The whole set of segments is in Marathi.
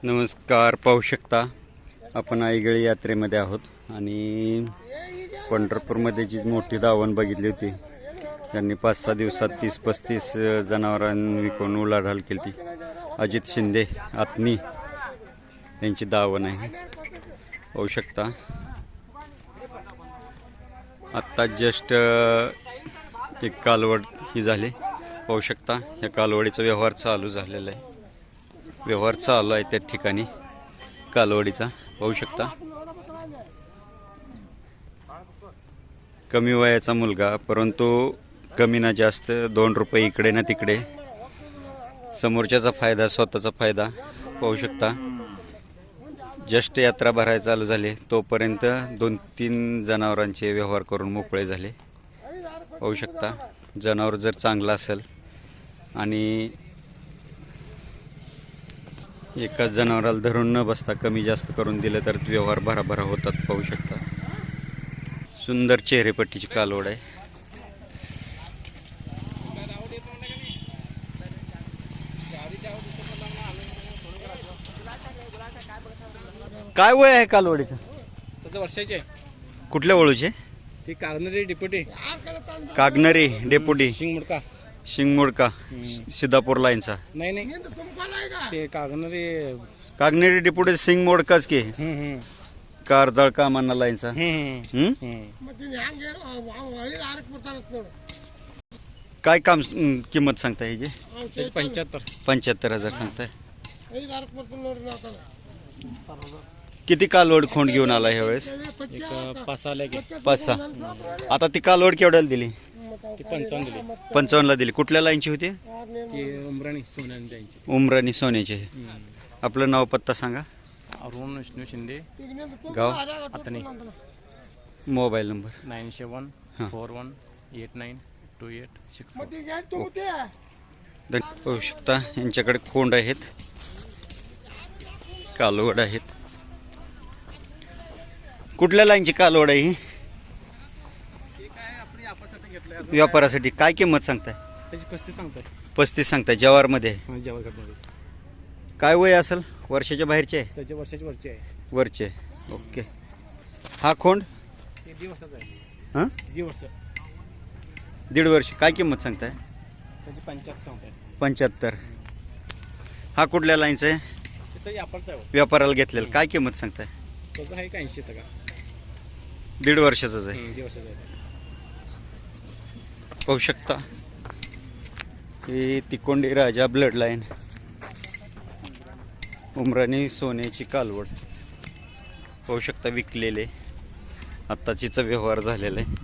नमस्कार. पाहू शकता आपण आईगळी यात्रेमध्ये आहोत आणि पंढरपूरमध्ये जी मोठी दावण बघितली होती त्यांनी 5-6 दिवसात 30-35 जनावरांनी विकून उलाढाल केली. अजित शिंदे आत्नी यांची दावण आहे. पाहू शकता आत्ता जस्ट एक कालवड ही झाली. पाहू शकता या कालवडीचा व्यवहार चालू झालेला आहे. व्यवहार चालू आहे त्या ठिकाणी कालवडीचा. पाहू शकता कमी वयाचा मुलगा, परंतु कमी ना जास्त 2 रुपये इकडे ना तिकडे, समोरच्याचा फायदा स्वतःचा फायदा. पाहू शकता जस्ट यात्रा भरायला चालू झाली तोपर्यंत 2-3 जनावरांचे व्यवहार करून मोकळे झाले. पाहू शकता जनावर जर चांगलं असेल आणि एकाच जनावराला धरून न बसता कमी जास्त करून दिलं तर व्यवहार भराभरा होतात. पाहू शकता सुंदर चेहरेपट्टीची कालवड आहे. काय वय आहे कालवडीचं? वर्षाचे. कुठल्या वळूचे? ती कागनरी डिप्युटी कागनरी डेपुटी शिंगमुडका. शिंगमोडका सिद्धापूर लाईनचा. नाही ते कागनेरी डेपुटी सिंगमोडकाच की कारजाळ कामांना लाईनचा. काय काम किंमत सांगताय ह्याची? 75,000 सांगताय. किती कालवड खोंड घेऊन आला ह्या वेळेस? 5-6. आता ती कालवड केवढ्याला दिली? 55ला दिली. कुठल्या लाईनची होती? उमराणी सोन्याची. आपलं नाव पत्ता सांगा. अरुण विष्णू शिंदे, गाव आतनी. Mobile number 9741282864. पाहू शकता यांच्याकडे खोंड आहेत, कालवड आहेत. कुठल्या लाईनची कालवड आहे ही? व्यापारासाठी. काय किंमत सांगताय? त्याची 35 सांगतात. 35 सांगताय. जवारमध्ये जेवळमध्ये. काय वय असेल? वर्षाच्या बाहेरचे आहे? त्याच्या वर्षाची वरची आहे. वरचे. ओके. हा खोंड? ते 2 वर्षाचा आहे. हां 2 वर्ष. 1.5 वर्ष. काय किंमत सांगताय? त्याची 75 सांगताय. 75. हा कुठल्या लाईनचा आहे? तसं व्यापारचं आहे. व्यापाराला घेतलेलं. काय किंमत सांगताय? त्याचं आहे का 80 टका. 1.5 वर्षाचाच आहे. 2 वर्षाचा आहे. पाहू शकता ही तिकोंडी राजा ब्लड लाईन उमराणी सोन्याची कालवड. पाहू शकता विकलेले. आत्ताचीचा व्यवहार झालेला आहे.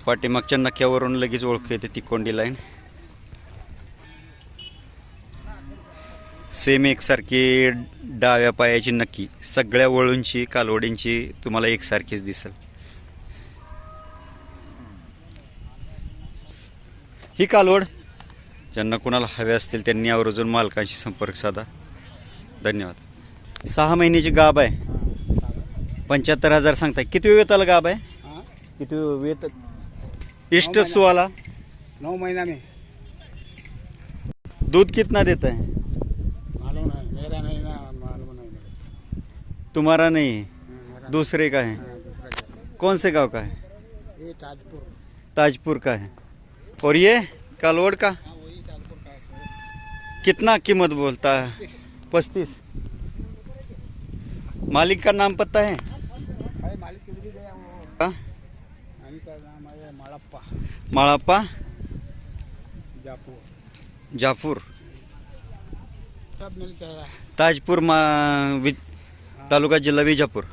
पाठीमागच्या नख्यावरून लगेच ओळख येते तिकोंडी लाईन. सेम एकसारखी डाव्या पायाची नक्की सगळ्या वळूंची कालवडींची तुम्हाला एकसारखीच दिसेल. ही कालवड ज्यांना कुणाला हवे असतील त्यांनी आवर्जून मालकांशी संपर्क साधा. धन्यवाद. 6 महिन्याची गाब आहे. 75,000 सांगताय. किती वेताला गाब आहे? किती वेत? इष्ट सुवाला 9 महीना में. दूध कितना देता है? मालूम नहीं, मेरा नहीं ना, मालूम नहीं. तुम्हारा नहीं, दूसरे का है. कौन से गांव का है? ये ताजपुर. ताजपुर का है. और ये कालवड़ का कितना कीमत बोलता है? 35. मालिक का नाम पता है? मालिक का नाम है माळप्पा. माळप्पा जापूर. जाफूर. सब मिलता है. ताजपुर तालुका जिल्हा विजापूर.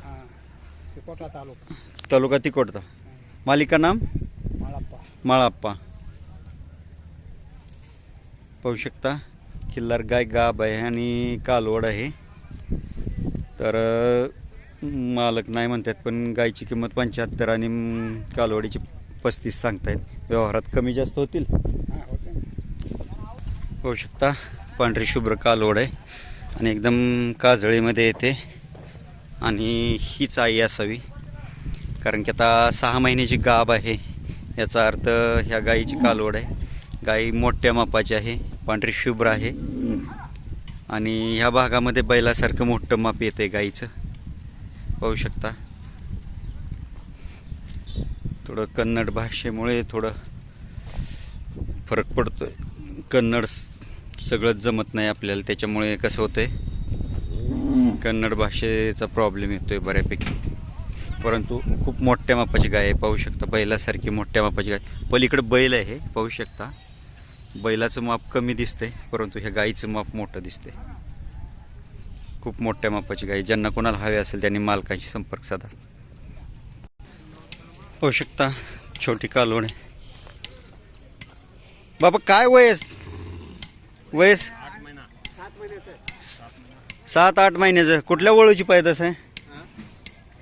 तिकोटा तालुका. तालुका तिकोटा. मालिक का नाम माळप्पा. माळप्पा. पाहू शकता किल्लार गाय गाब आहे आणि कालवड आहे. तर मालक नाही म्हणतात पण गायची किंमत 75 आणि कालवडीची 35 सांगतायत. व्यवहारात कमी जास्त होतील. पाहू शकता पांढरी शुभ्र कालवड आहे आणि एकदम काजळीमध्ये येते आणि हीच आई असावी, कारण की आता 6 महिन्याची गाब आहे. याचा अर्थ ह्या गायीची कालवड आहे. गाय मोठ्या मापाची आहे, पांढरी शुभ्र आहे. आणि ह्या भागामध्ये बैलासारखं मोठं माप येतं आहे गाईचं, पाहू शकता. थोडं कन्नड भाषेमुळे थोडं फरक पडतोय. कन्नड सगळंच जमत नाही आपल्याला, त्याच्यामुळे कसं होतंय कन्नड भाषेचा प्रॉब्लेम येतोय बऱ्यापैकी. परंतु खूप मोठ्या मापाची गाय आहे, पाहू शकता. बैलासारखी मोठ्या मापाची गाय. पलीकडे बैल आहे, पाहू शकता. बैलाचं माप कमी दिसतंय, परंतु ह्या गाईचं माप मोठं दिसतंय. खूप मोठ्या मापाची गाय. ज्यांना कोणाला हवे असेल त्यांनी मालकाशी संपर्क साधा. पाहू शकता छोटी कालवड आहे. बाबा काय वयस? 7-8 महिन्याचं. कुठल्या वळूची पैदास आहे?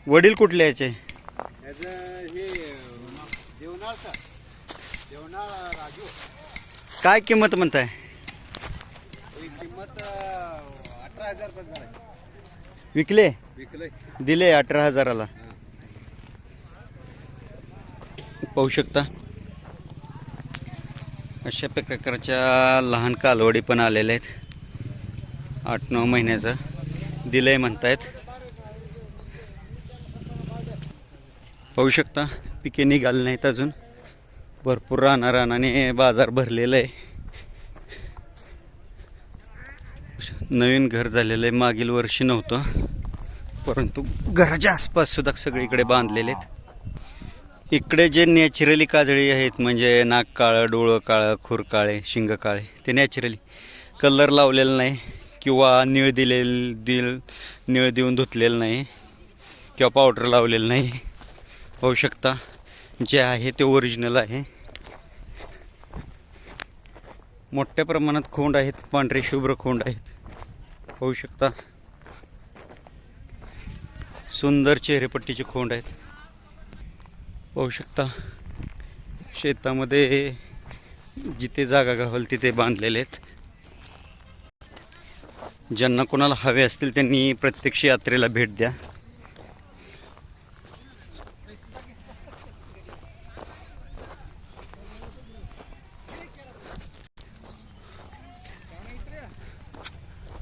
वडील कुठल्या याचे? काय किंमत म्हणताय? किंमत 18,000 रुपये. विकले? विकले. दिले 18,000ला. पाहू शकता अशा प्रकारच्या लहान कालवडी पण आलेल्या आहेत. 8-9 महिन्याचं दिलंय म्हणतायत. पाहू शकता पिके निघाले नाहीत अजून. भरपूर रानाने बाजार भरलेला आहे. नवीन घर झालेलं आहे, मागील वर्षी नव्हतं, परंतु घराच्या आसपास सुद्धा सगळीकडे बांधलेले आहेत. इकडे जे नॅचरली काजळी आहेत, म्हणजे नाक काळं, डोळं काळं, खुर काळे, शिंग काळे, ते नॅचरली कलर लावलेलं नाही किंवा निळ देऊन धुतलेलं नाही किंवा पावडर लावलेलं नाही. पाहू शकता जे आहे ते ओरिजिनल आहे. मोठ्या प्रमाणात खोंड आहेत, पांढरे शुभ्र खोंड आहेत. पाहू शकता सुंदर चेहरेपट्टीचे खोंड आहेत. पाहू शकता शेतामध्ये जिथे जागा गावल तिथे बांधलेले आहेत. ज्यांना कोणाला हवे असतील त्यांनी प्रत्यक्ष यात्रेला भेट द्या.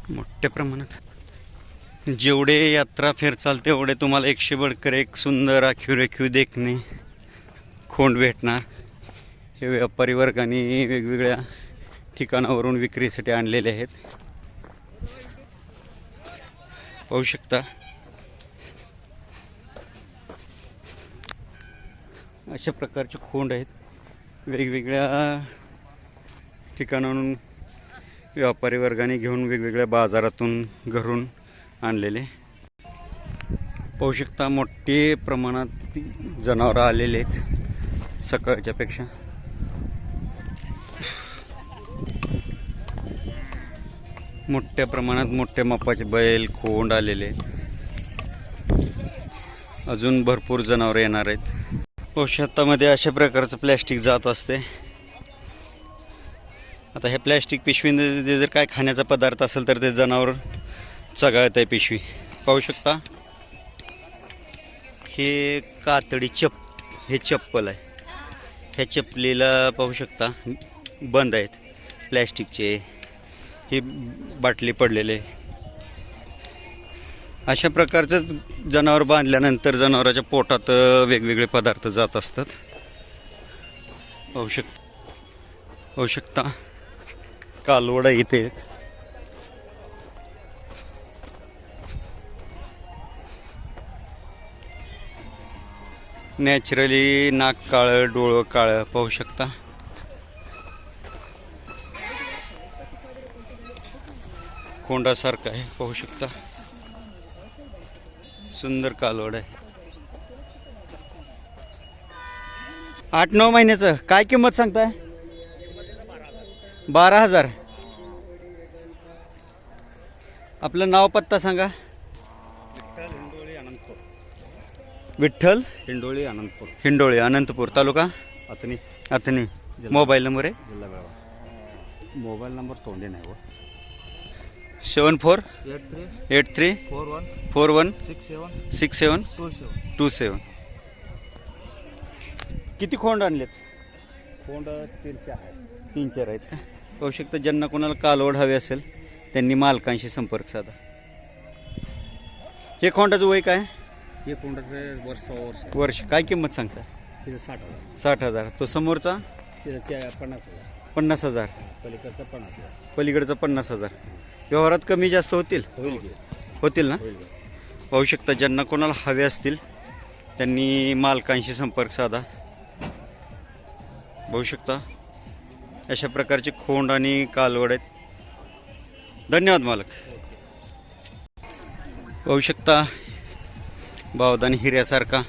मोठ्या प्रमाणात जेवढे यात्रा फिरचाल तेवढे तुम्हाला 100 बडकर एक सुंदर आखीव देखणे खोंड भेटणार. हे व्यापारी वर्गाने वेगवेगळ्या ठिकाणावरून विक्रीसाठी आणलेले आहेत. पाहू शकता अशा प्रकारचे खोंड आहेत. वेगवेगळ्या ठिकाणाहून व्यापारी वर्गाने घेऊन वेगवेगळ्या बाजारातून घरून आणलेले. पाहू शकता मोठे प्रमाणात जनावरं आलेले आहेत सकाळच्या पेक्षा. मोठ्या प्रमाणात मोठ्या मापाचे बैल खोंड आलेले आहेत. अजून भरपूर जनावरं येणार आहेत. शेतामध्ये अशा प्रकारचं प्लॅस्टिक जात असते. आता हे प्लॅस्टिक पिशवीमध्ये जर काय खाण्याचा पदार्थ असेल तर ते जनावर चघळत आहे पिशवी. पाहू शकता हे कातडी हे चप्पल आहे. ह्या चप्पलीला पाहू शकता बंद आहेत प्लॅस्टिकचे. ही बाटली पडलेले. अशा प्रकारचं जनावर बांधल्यानंतर जनावराच्या पोटात वेगवेगळे पदार्थ जात असतात. पाहू शकता कालवड इथे. नॅचरली नाक काळं, डोळं काळं. पाहू शकता खोंडासारखं आहे. पाहू शकता सुंदर कालवड आहे. 8-9 महिन्याचं. काय किंमत सांगताय? 12,000. आपलं नाव पत्ता सांगा. विठ्ठल हिंडोळे अनंतपूर तालुका अथनी. मोबाईल नंबर आहे जिल्हा बेळगाव. मोबाईल नंबर तोंडी नाही हो. 7483 41 6727. किती खोंड आणलेत? खोंड 3-4 आहे. 3-4 आहेत का? पाहू शकता ज्यांना कोणाला कालवड हवी असेल त्यांनी मालकांशी संपर्क साधा. हे खोंडाचं वय काय? हे कोंडाचं वर्ष वर्ष. काय किंमत सांगता? तिथं 60,000, 60,000. तो समोरचा तिथं 50,000, 50,000, पलीकडचं 50,000. पलीकडचा 50,000. व्यवहारात कमी जास्त होतील होईल की? होतील ना? होईल की? पाहू शकता, ज्यांना कोणाला हवे असतील त्यांनी मालकांशी संपर्क साधा. पाहू शकता अशा प्रकारचे खोंड आणि कालवड आहेत. धन्यवाद मालक. पाहू शकता बावदान हिऱ्यासारखा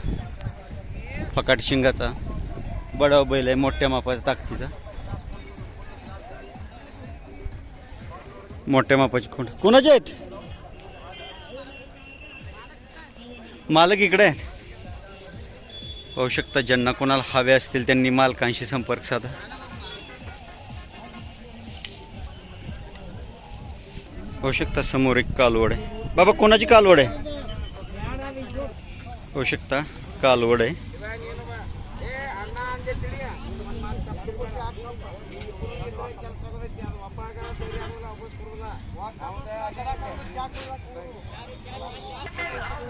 फकाट शिंगाचा बडाव बैल आहे, मोठ्या मापाच्या ताकदीचा. मोठ्या मापाची खोंड कोणाचे आहेत? मालक इकडे आहेत. पाहू शकता, ज्यांना कोणाला हवे असतील त्यांनी मालकांशी संपर्क साधा. पाहू शकता समोर एक कालवड आहे. बाबा कोणाची कालवड आहे? पाहू शकता कालवड आहे.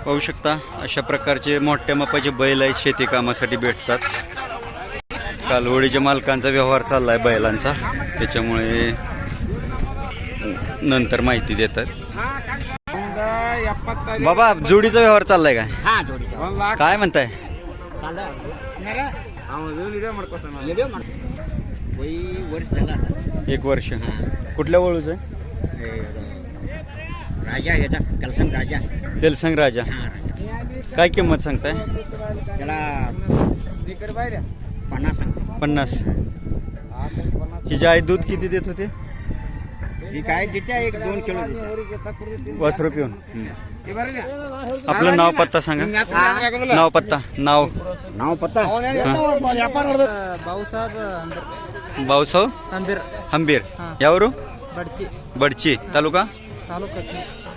पाहू शकता अशा प्रकारचे मोठ्या मापाचे बैल आहेत, शेती कामासाठी भेटतात. कालवडीच्या मालकांचा व्यवहार चाललाय बैलांचा, त्याच्यामुळे नंतर माहिती देतात. बाबा जोडीचा व्यवहार चाललाय काय? हां, जोडीचा. काय म्हणताय? वर्ष झालं आता. 1 वर्ष. कुठल्या वळूच आहे? राजा ह्याचा कलसंग राजा. तेलसंग राजा. हां, राजा. काय किंमत सांगताय? त्याला 50 सांगतो. 50. हिची आई दूध किती देत होते? ती काय तिच्या 1-2 किलो देते. वासरू पिऊन. आपलं नाव पत्ता सांगा. नाव पत्ता. नाव पत्ता भाऊसाहेब हंबीर. यावरू बडची तालुका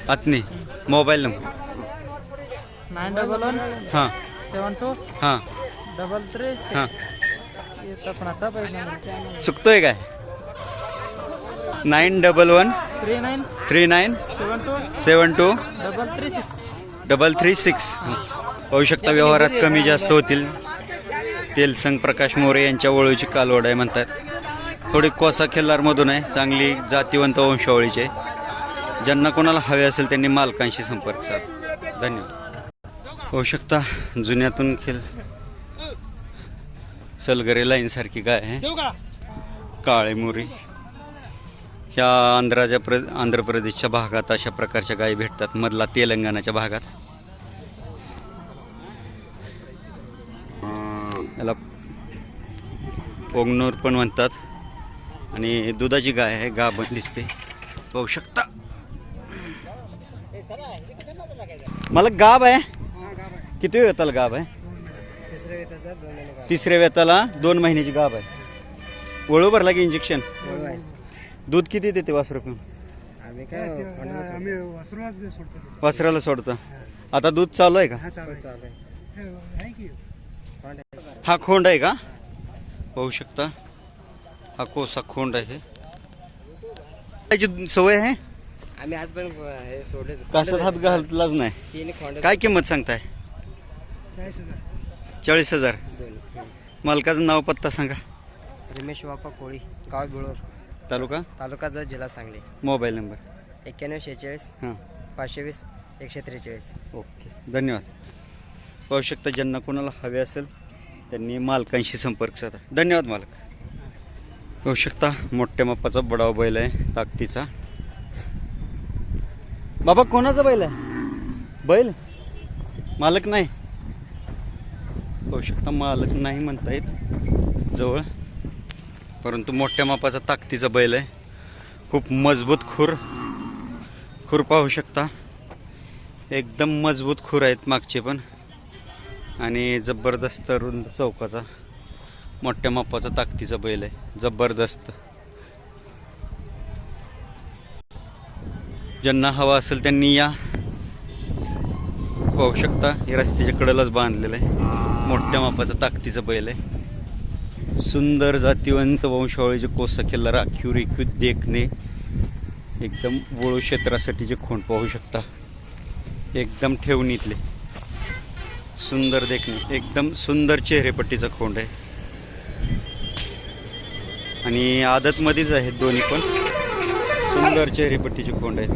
अतनी. मोबाईल नंबर 911 हां 72 हां 33 हां. येतं पण आता पाहिजे चुकतोय काय? 911 39 39 72 72 336. 336. पाहू शकता व्यवहारात कमी जास्त होतील. तेलसंग प्रकाश मोरे यांच्या वळूची कालवड आहे म्हणतात. थोडी कोसा खिल्लारमधून आहे, चांगली जातीवंत वंशावळीचे. ज्यांना कोणाला हवे असेल त्यांनी मालकांशी संपर्क साधा. धन्यवाद. पाहू शकता जुन्यातून सलगरे लाईनसारखी गाय आहे, काळे मोरी. ह्या आंध्र प्रदेशच्या भागात अशा प्रकारच्या गायी भेटतात, मधला तेलंगणाच्या भागात. याला पोंगनूर पण म्हणतात आणि दुधाची गाय आहे, गाभण दिसते. पाहू शकता मला गाभ आहे. किती वेताला गाभ आहे? तिसऱ्या वेताला 2 महिन्याची गाभ आहे. वळू भरला की इंजेक्शन. दूध किती देते वासरू पिऊन? वासराला सोडतं. आता दूध चालू आहे का? हा खोंड आहे का? पाहू शकता हा कोसा खोंड आहे. त्याची सवय आहे. आम्ही आजपर्यंत हे सोडले कासात हात घातलाच नाही. 3 खोंड. काय किंमत सांगताय? 40,000. मालकाचं नाव पत्ता सांगा. रमेश वापा कोळी, गाव बिळूर, तालुका जत, जिल्हा सांगली. मोबाईल नंबर 9146 हां 520 143. ओके. धन्यवाद. पाहू शकता ज्यांना कोणाला हवे असेल त्यांनी मालकांशी संपर्क साधा. धन्यवाद मालक. पाहू शकता मोठ्या मापाचा बडाव बैल आहे, ताकदीचा. बाबा कोणाचा बैल आहे? बैल मालक नाही. पाहू शकता मालक नाही म्हणता येत जवळ, परंतु मोठ्या मापाचा ताकदीचा बैल आहे. खूप मजबूत खूर पाहू शकता. एकदम मजबूत खूर आहेत मागचे पण, आणि जबरदस्त रुंद चौकाचा मोठ्या मापाचा ताकदीचा बैल आहे, जबरदस्त. ज्यांना हवा असेल त्यांनी या. पाहू शकता हे रस्त्याच्या कडेलाच बांधलेलं आहे. मोठ्या मापाचा ताकदीचा बैल आहे. सुंदर जातीवंत वंशावळीचे कोसा केला, राखीव रेखीव देखणे एकदम वळू क्षेत्रासाठीचे खोंड पाहू शकता, एकदम ठेवणीतले सुंदर देखणे, एकदम सुंदर चेहरेपट्टीचा खोंड आहे आणि आदतमध्येच आहेत दोन्ही पण, सुंदर चेहरेपट्टीचे खोंड आहेत.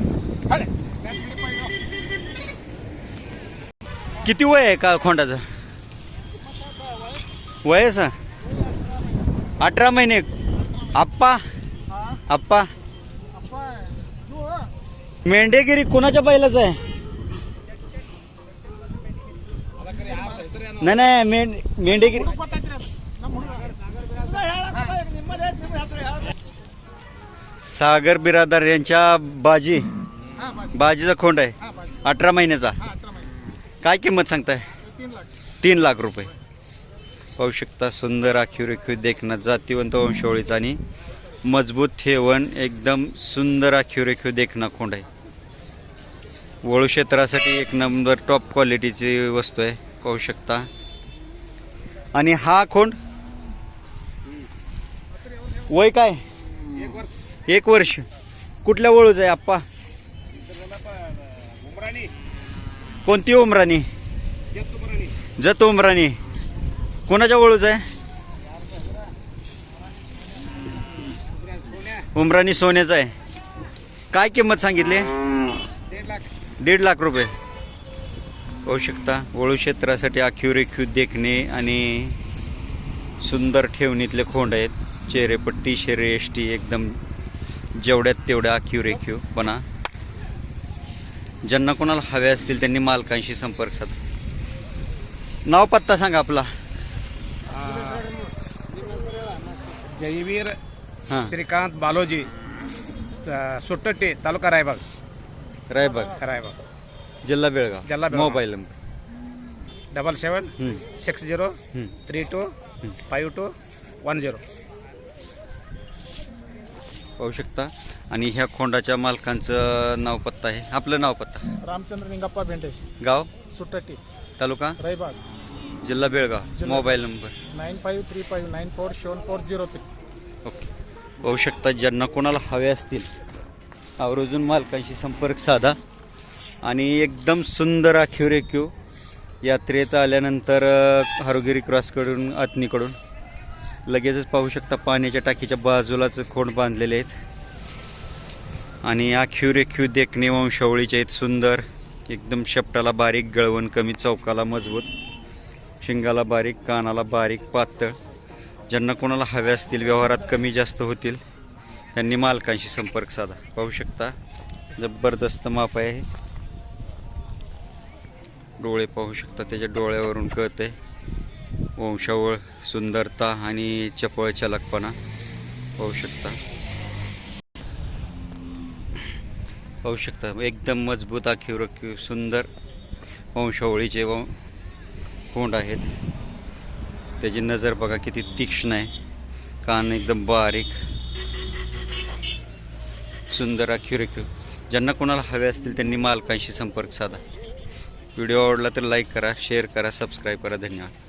किती वय आहे का खोंडाचं? वय आहे 18 महिने. आप्पा आप्पा मेंढेगिरी कोणाच्या बैलाच आहे? नाही नाही मेंढेगिरी सागर बिरादार यांच्या बाजीचा खोंड आहे, 18 महिन्याचा. काय किंमत सांगताय? 3 लाख रुपये. पाहू शकता, सुंदर आखीव रेखीव देखणं, जातीवंत वंशावळीचा आणि मजबूत ठेवण, एकदम सुंदर आखीव रेखीव देखणं खोंड आहे. वळू क्षेत्रासाठी एक नंबर टॉप क्वालिटीची वस्तू आहे, पाहू शकता. आणि हा खोंड वय काय? 1 वर्ष. कुठल्या वळूच आहे आप्पा? कोणती उमराणी? जत उमराणी. कोणाच्या वळूच आहे? उमराणी सोन्याचा आहे. काय किंमत सांगितली? 1.5 लाख रुपये. पाहू शकता, वळू क्षेत्रासाठी आखीव रेखीव देखणे आणि सुंदर ठेवणीतले खोंड आहेत. चेहरेपट्टी शरीरयष्टी एकदम जेवढ्यात तेवढ्या आखीव रेखीव पणा. ज्यांना कोणाला हवे असतील त्यांनी मालकांशी संपर्क साधा. नाव पत्ता सांगा आपला. जयवीर हां, श्रीकांत बालोजी, सुट्टट्टी, तालुका रायबाग. रायबाग, जिल्हा बेळगाव. जिल्हा बेळगाव. Mobile number 77 60 32 52 10. पाहू शकता. आणि ह्या खोंडाच्या मालकांचं नाव पत्ता आहे. आपलं नाव पत्ता? रामचंद्र निंगप्पा भेंडे, गाव, सुट्टी, तालुका, रायबाग, जिल्हा बेळगाव. Mobile number 9535947403. ओके. पाहू शकता, ज्यांना कोणाला हवे असतील आवर्जून मालकांशी संपर्क साधा. आणि एकदम सुंदर आखीव रेखीव यात्रेत आल्यानंतर हारोगिरी क्रॉसकडून आतनीकडून लगेचच पाहू शकता, पाण्याच्या टाकीच्या बाजूलाच खोंड बांधलेले आहेत आणि आखीव रेखीव देखणे वंशावळीचे आहेत. सुंदर एकदम, शेपटाला बारीक, गळवण कमी, चौकाला मजबूत, शिंगाला बारीक, कानाला बारीक, पातळ. ज्यांना कोणाला हवे असतील, व्यवहारात कमी जास्त होतील, त्यांनी मालकांशी संपर्क साधा. पाहू शकता, जबरदस्त माप आहे. डोळे पाहू शकता, त्याच्या डोळ्यावरून कळते वंशावळ, सुंदरता आणि चपळ चलकपणा. पाहू शकता एकदम मजबूत आखीव रेखीव सुंदर वंशावळीचे खोंड आहेत. त्याची नजर बघा किती तीक्ष्ण आहे, कान एकदम बारीक, सुंदर आखीव रेखीव. ज्यांना कोणाला हवे असतील त्यांनी मालकांशी संपर्क साधा. व्हिडिओ आवडला तर लाईक करा, शेअर करा, सबस्क्राईब करा. धन्यवाद.